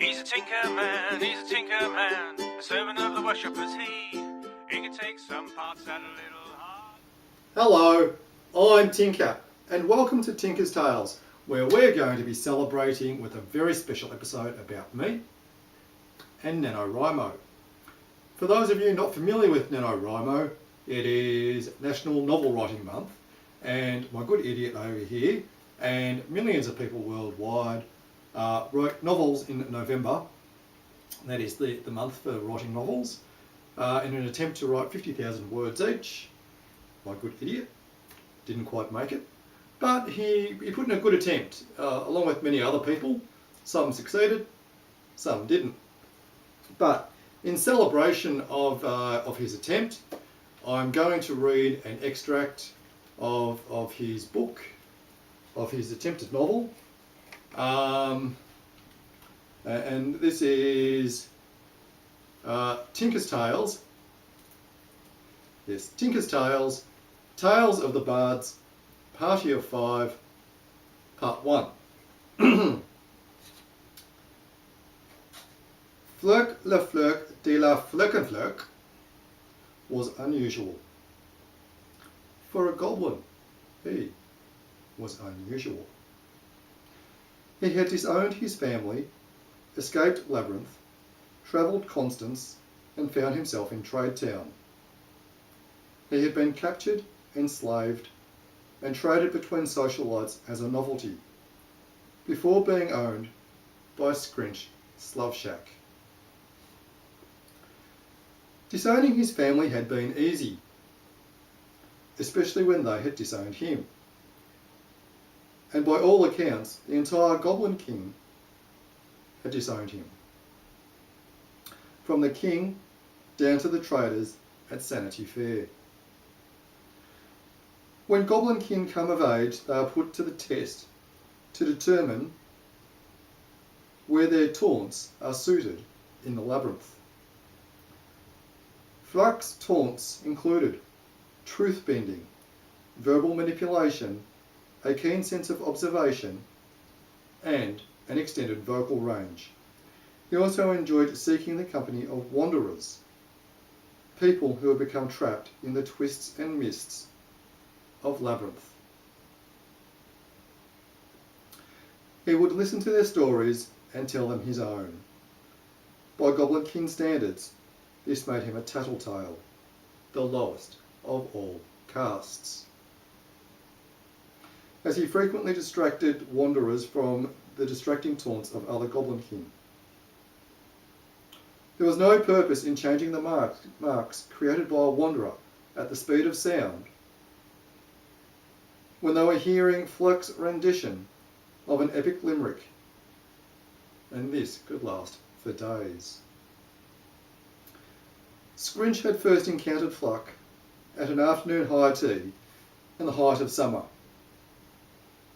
He's a tinker man, a servant of the worshippers he can take some parts out a little hard. Hello, I'm Tinker, and welcome to Tinker's Tales, where we're going to be celebrating with a very special episode about me and Nanowrimo. For those of you not familiar with Nanowrimo, it is National Novel Writing Month, and my good idiot over here and millions of people worldwide wrote novels in November. That is the month for writing novels, in an attempt to write 50,000 words each. My good idiot didn't quite make it, but he put in a good attempt, along with many other people. Some succeeded, some didn't. But in celebration of his attempt, I'm going to read an extract of his book, of his attempted novel. And this is Tinker's Tales. Yes, Tinker's Tales, Tales of the Bards, Party of 5, Part 1. Flirk le Flirk de la Flirkenflirk was unusual. For a goblin, he was unusual. He had disowned his family, escaped Labyrinth, travelled Constance, and found himself in Trade Town. He had been captured, enslaved, and traded between socialites as a novelty, before being owned by Scrinch Sloveshack. Disowning his family had been easy, especially when they had disowned him. And by all accounts, the entire Goblin King had disowned him. From the king down to the traders at Sanity Fair. When Goblin King come of age, they are put to the test to determine where their taunts are suited in the labyrinth. Fluck's taunts included truth-bending, verbal manipulation, a keen sense of observation, and an extended vocal range. He also enjoyed seeking the company of wanderers, people who had become trapped in the twists and mists of Labyrinth. He would listen to their stories and tell them his own. By Goblin King standards, this made him a tattletale, the lowest of all castes, as he frequently distracted wanderers from the distracting taunts of other Goblin King. There was no purpose in changing the marks created by a wanderer at the speed of sound when they were hearing Fluck's rendition of an epic limerick, and this could last for days. Scrinch had first encountered Fluck at an afternoon high tea in the height of summer.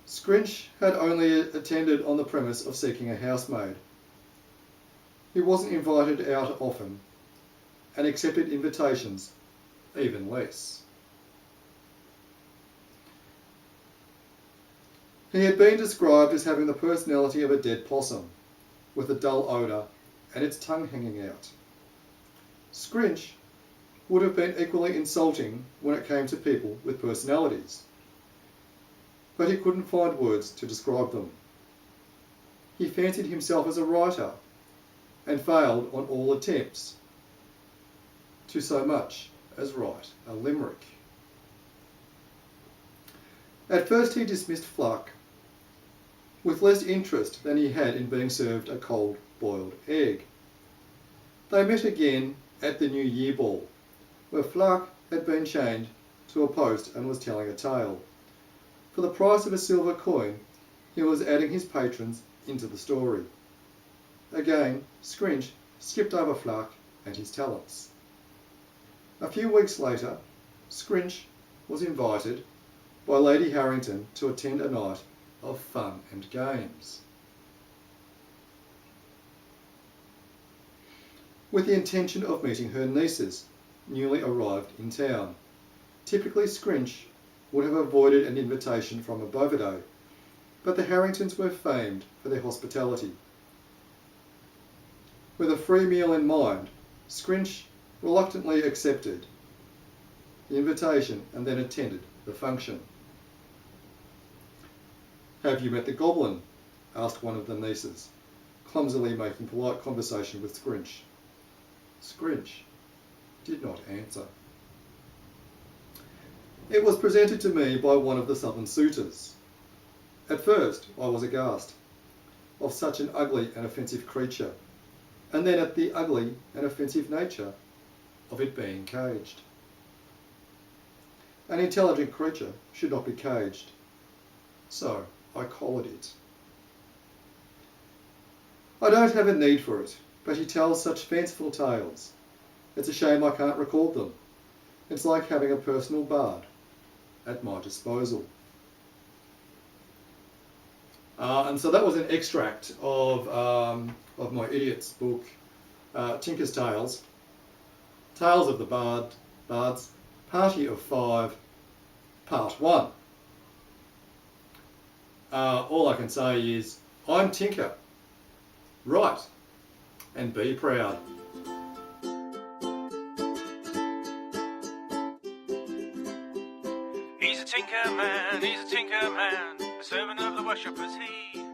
Scrinch had only attended on the premise of seeking a housemaid. He wasn't invited out often, and accepted invitations even less. He had been described as having the personality of a dead possum, with a dull odour and its tongue hanging out. Scrinch would have been equally insulting when it came to people with personalities, but he couldn't find words to describe them. He fancied himself as a writer, and failed on all attempts to so much as write a limerick. At first he dismissed Fluck with less interest than he had in being served a cold boiled egg. They met again at the New Year ball, where Fluck had been chained to a post and was telling a tale. For the price of a silver coin, he was adding his patrons into the story. Again, Scrinch skipped over Fluck and his talents. A few weeks later, Scrinch was invited by Lady Harrington to attend a night of fun and games, with the intention of meeting her nieces, newly arrived in town. Typically, Scrinch would have avoided an invitation from a Bovidae, but the Harringtons were famed for their hospitality. With a free meal in mind, Scrinch reluctantly accepted the invitation and then attended the function. "Have you met the goblin?" asked one of the nieces, clumsily making polite conversation with Scrinch. Scrinch did not answer. It was presented to me by one of the southern suitors. At first I was aghast of such an ugly and offensive creature, and then at the ugly and offensive nature of it being caged. An intelligent creature should not be caged, so I collared it. I don't have a need for it, but he tells such fanciful tales. It's a shame I can't record them. It's like having a personal bard at my disposal. And so that was an extract of my idiot's book, Tinker's Tales, Tales of the Bards, Party of Five, Part 1. All I can say is, I'm Tinker. Write and be proud. He's a tinker man, the servant of the worshippers he.